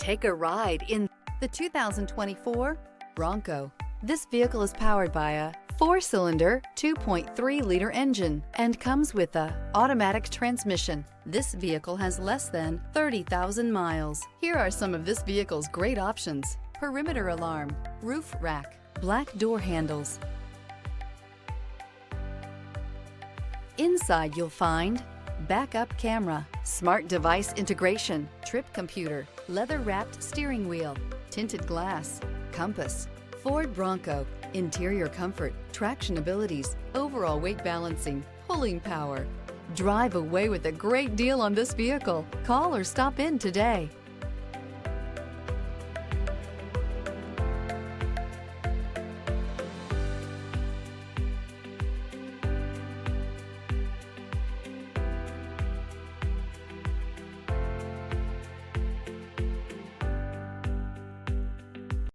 Take a ride in the 2024 Bronco. This vehicle is powered by a 4-cylinder, 2.3-liter engine and comes with a automatic transmission. This vehicle has less than 30,000 miles. Here are some of this vehicle's great options: perimeter alarm, roof rack, black door handles. Inside you'll find backup camera, smart device integration, trip computer, leather-wrapped steering wheel, tinted glass, compass. Ford Bronco, interior comfort, traction abilities, overall weight balancing, pulling power. Drive away with a great deal on this vehicle. Call or stop in today.